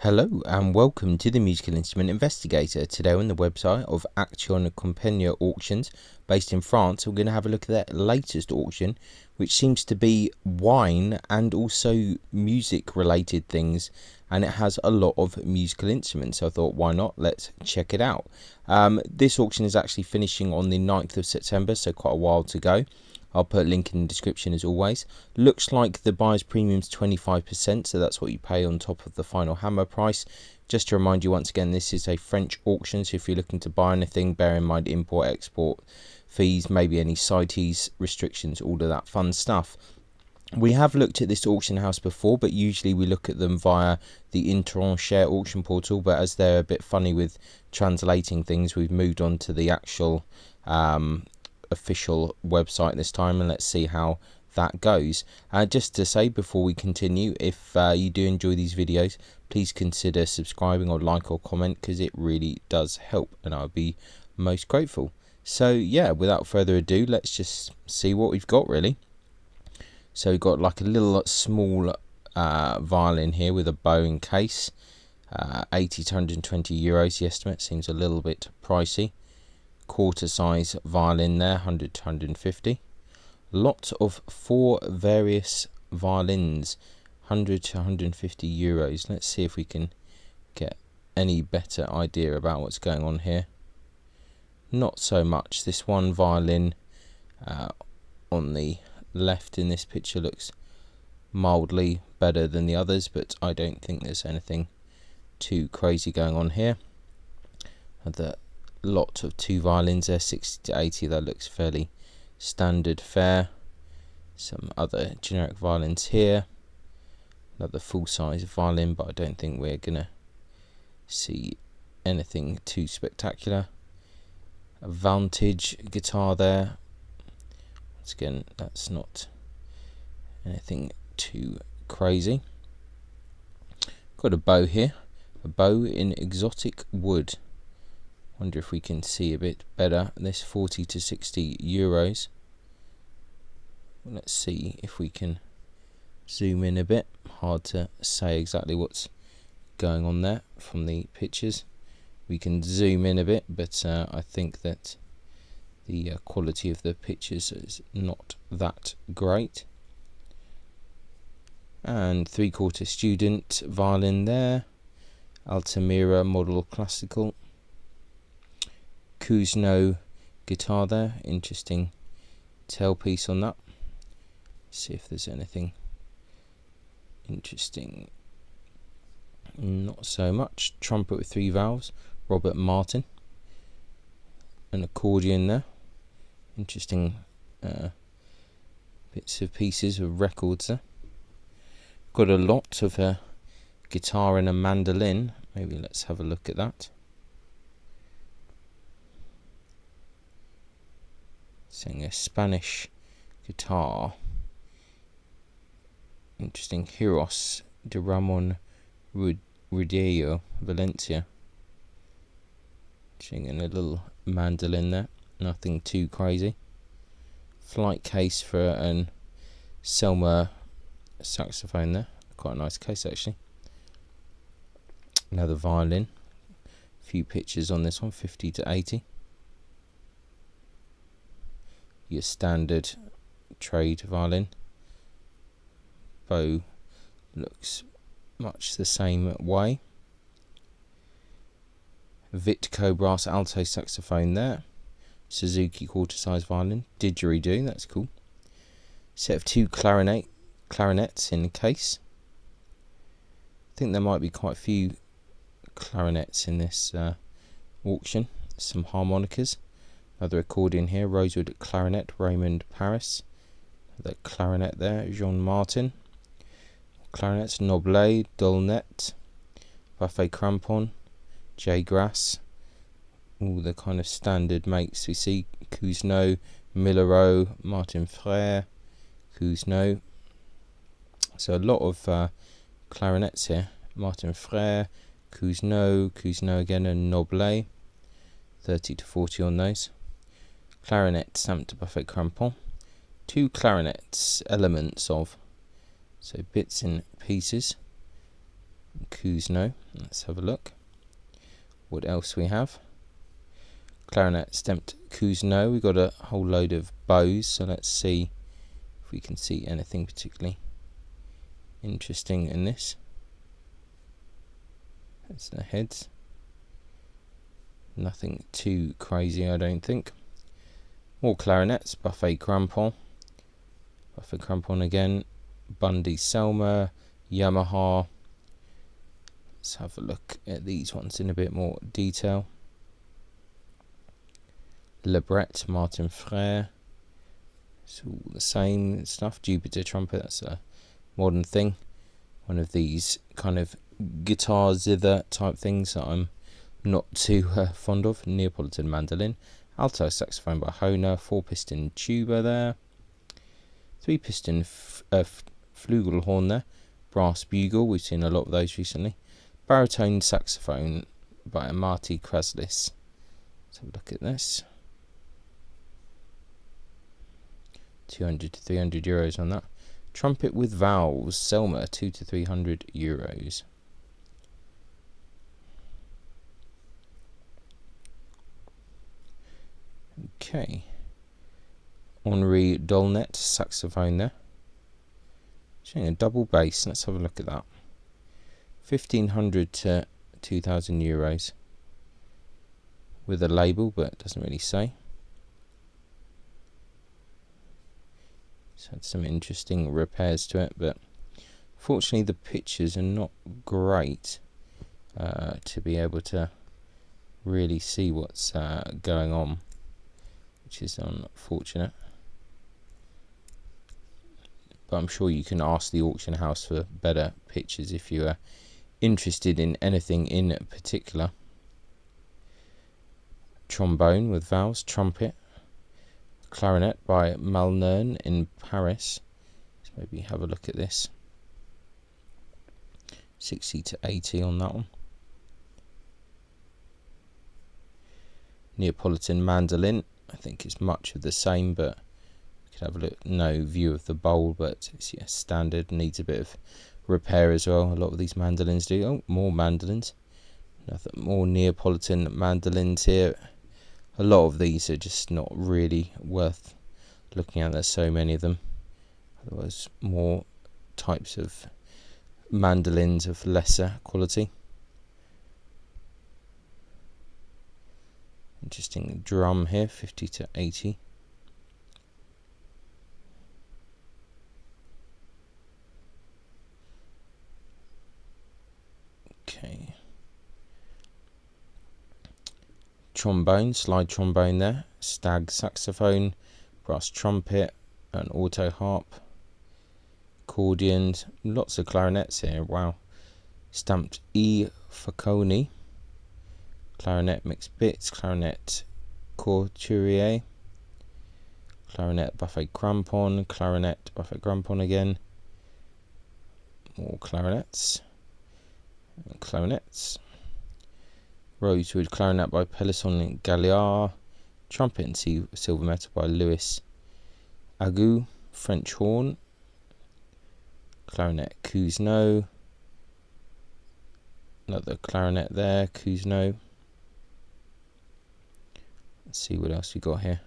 Hello and welcome to the Musical Instrument Investigator. Today on the website of Compiegne Auctions based in France, we're going to have a look at their latest auction, which seems to be wine and also music related things, and it has a lot of musical instruments. So I thought, why not? Let's check it out. This auction is actually finishing on the 9th of September, so quite a while to go. I'll put a link in the description as always. Looks like the buyer's premium is 25%, so that's what you pay on top of the final hammer price. Just to remind you once again, this is a French auction, so if you're looking to buy anything, bear in mind import, export fees, maybe any CITES restrictions, all of that fun stuff. We have looked at this auction house before, but usually we look at them via the Share auction portal, but as they're a bit funny with translating things, we've moved on to the actual official website this time, and let's see how that goes. Just to say before we continue, if you do enjoy these videos, please consider subscribing or like or comment, because it really does help and I'll be most grateful. So yeah, without further ado, let's just see what we've got really. So we've got like a little small violin here with a bow and case, 80 to 120 euros the estimate. Seems a little bit pricey. Quarter size violin there, 100 to 150. Lots of 4 various violins, 100 to 150 euros. Let's see if we can get any better idea about what's going on here. Not so much. This one violin on the left in this picture looks mildly better than the others, but I don't think there's anything too crazy going on here. The lot of 2 violins there, 60 to 80. That looks fairly standard fare. Some other generic violins here. Another full-size violin, but I don't think we're gonna see anything too spectacular. A vintage guitar there. Once again, that's not anything too crazy. Got a bow here, a bow in exotic wood. Wonder if we can see a bit better. This 40 to 60 euros. Let's see if we can zoom in a bit. Hard to say exactly what's going on there from the pictures. We can zoom in a bit, but I think that the quality of the pictures is not that great. And 3/4 student violin there. Altamira model classical. Cousineau guitar there, interesting tailpiece on that. See if there's anything interesting. Not so much. Trumpet with 3 valves, Robert Martin. An accordion there. Interesting bits of pieces of records there. Got a lot of a guitar and a mandolin. Maybe let's have a look at that. Seeing a Spanish guitar. Interesting. Hiros de Ramon Rudello, Valencia. Seeing a little mandolin there. Nothing too crazy. Flight case for an Selmer saxophone there. Quite a nice case actually. Another violin. A few pictures on this one, 50 to 80. Your standard trade violin. Bow looks much the same way. Vitco brass alto saxophone there. Suzuki quarter size violin. Didgeridoo, that's cool. Set of 2 clarinets in the case. I think there might be quite a few clarinets in this auction. Some harmonicas. Another accordion here, Rosewood clarinet, Raymond Paris. The clarinet there, Jean Martin. Clarinets, Noblet, Dolnet, Buffet Crampon, J Grass. All the kind of standard mates we see. Cousineau, Millereau, Martin Frere, Cousineau. So a lot of clarinets here. Martin Frere, Cousineau again, and Noblet. 30 to 40 on those. Clarinet stamped to Buffet Crampon. 2 clarinets, elements of, so bits and pieces. Cousineau. Let's have a look. What else we have? Clarinet stepped Cousineau. We've got a whole load of bows, so let's see if we can see anything particularly interesting in this. That's the heads. Nothing too crazy, I don't think. More clarinets, Buffet Crampon. Buffet Crampon again. Bundy Selmer, Yamaha. Let's have a look at these ones in a bit more detail. Lebret, Martin Frere. It's all the same stuff. Jupiter trumpet, that's a modern thing. One of these kind of guitar zither type things that I'm not too fond of. Neapolitan mandolin. Alto saxophone by Hohner. 4-piston tuba there. 3-piston flugelhorn there. Brass bugle, we've seen a lot of those recently. Baritone saxophone by Amati Kraslis. Let's have a look at this. 200 to 300 euros on that. Trumpet with valves, Selmer, 200 to 300 euros. Okay. Henri Dolnet, saxophone there. Showing a double bass. Let's have a look at that. 1500 to 2000 euros. With a label, but it doesn't really say. It's had some interesting repairs to it, but fortunately the pictures are not great to be able to really see what's going on, which is unfortunate. But I'm sure you can ask the auction house for better pictures if you are interested in anything in particular. Trombone with valves, trumpet. Clarinet by Malnern in Paris. Let's maybe have a look at this. 60 to 80 on that one. Neapolitan mandolin. I think it's much of the same, but we could have a look. No view of the bowl, but it's standard. Needs a bit of repair as well. A lot of these mandolins do. Oh, more mandolins. Nothing more Neapolitan mandolins here. A lot of these are just not really worth looking at. There's so many of them. Otherwise, more types of mandolins of lesser quality. Interesting drum here, 50 to 80. Okay. Trombone, slide trombone there, stag saxophone, brass trumpet, an auto harp, accordions, lots of clarinets here, wow. Stamped E. Facconi, clarinet mixed bits, clarinet couturier, clarinet Buffet Crampon, clarinet Buffet Crampon again, more clarinets, Rosewood clarinet by Pelisson Galliard, trumpet and silver metal by Louis Agu, French horn, clarinet Cousineau, another clarinet there, Cousineau. Let's see what else we got here.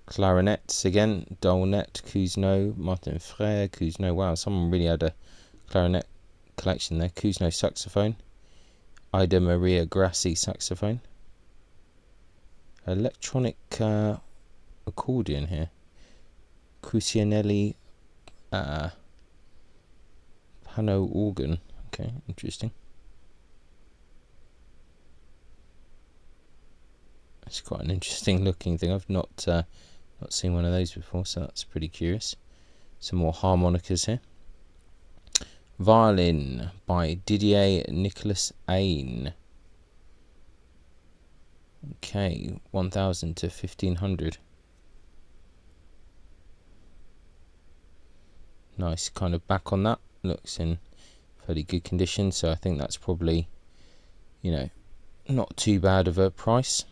Clarinets again, Dolnet, Cousineau, Martin Frere, Cousineau. Wow, someone really had a clarinet collection there. Cousineau saxophone. Ida Maria Grassi saxophone. Electronic accordion here. Cucinelli Pano organ. Okay, interesting. It's quite an interesting looking thing. I've not seen one of those before, so that's pretty curious. Some more harmonicas here. Violin by Didier Nicolas Aine. Okay, 1000 to 1500. Nice kind of back on that. Looks in fairly good condition, so I think that's probably, not too bad of a price.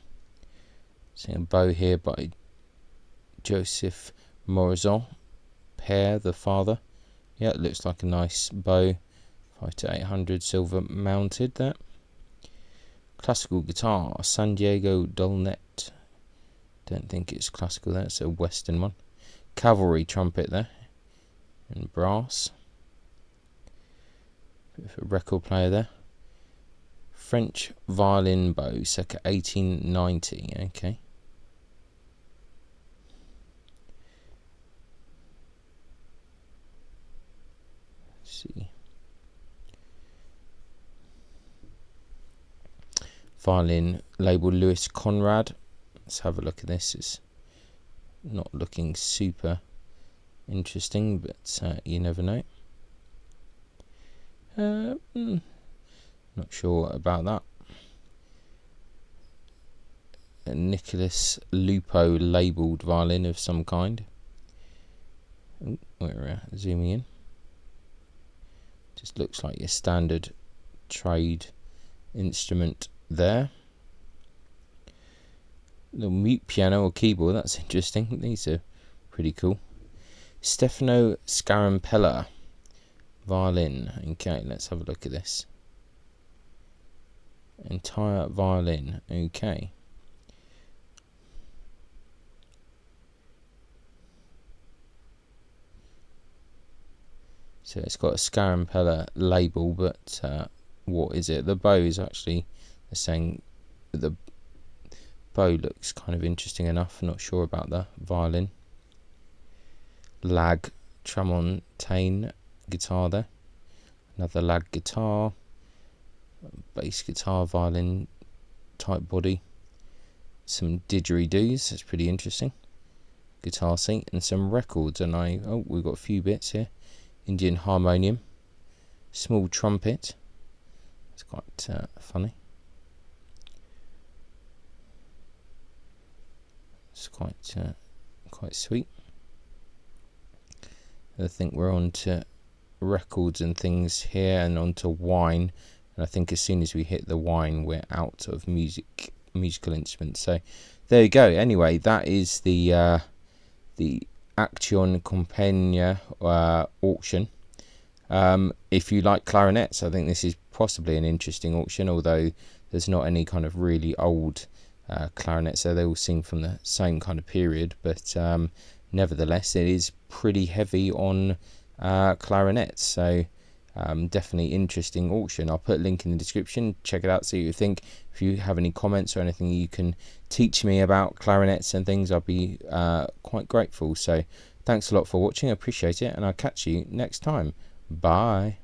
Seeing a bow here by Joseph Morizon, Père the father. Yeah, it looks like a nice bow. 5 to 800 silver mounted there. Classical guitar, San Diego Dolnet. Don't think it's classical there, it's a western one. Cavalry trumpet there in brass. Bit of a record player there. French violin bow, circa 1890. Okay. Let's see. Violin label Louis Conrad. Let's have a look at this. It's not looking super interesting, but you never know. Not sure about that. A Nicholas Lupo labelled violin of some kind. Ooh, we're zooming in. Just looks like your standard trade instrument there. Little mute piano or keyboard, that's interesting. These are pretty cool. Stefano Scarampella violin. Okay, let's have a look at this. Entire violin. Okay. So it's got a Scarampella label, but what is it? The bow is actually, they're saying the bow looks kind of interesting enough. Not sure about the violin. Lag Tramontane guitar there. Another lag guitar. Bass guitar, violin type body. Some didgeridoos, that's pretty interesting. Guitar seat and some records, and we've got a few bits here. Indian harmonium. Small trumpet. It's quite funny. It's quite sweet. I think we're on to records and things here, and on to wine. And I think as soon as we hit the wine, we're out of musical instruments. So there you go. Anyway, that is the Action Compiegne auction. If you like clarinets, I think this is possibly an interesting auction, although there's not any kind of really old clarinets there. They all seem from the same kind of period, but nevertheless it is pretty heavy on clarinets, so definitely interesting auction. I'll put a link in the description. Check it out, see what you think. If you have any comments or anything you can teach me about clarinets and things, I'll be quite grateful. So thanks a lot for watching, I appreciate it, and I'll catch you next time. Bye.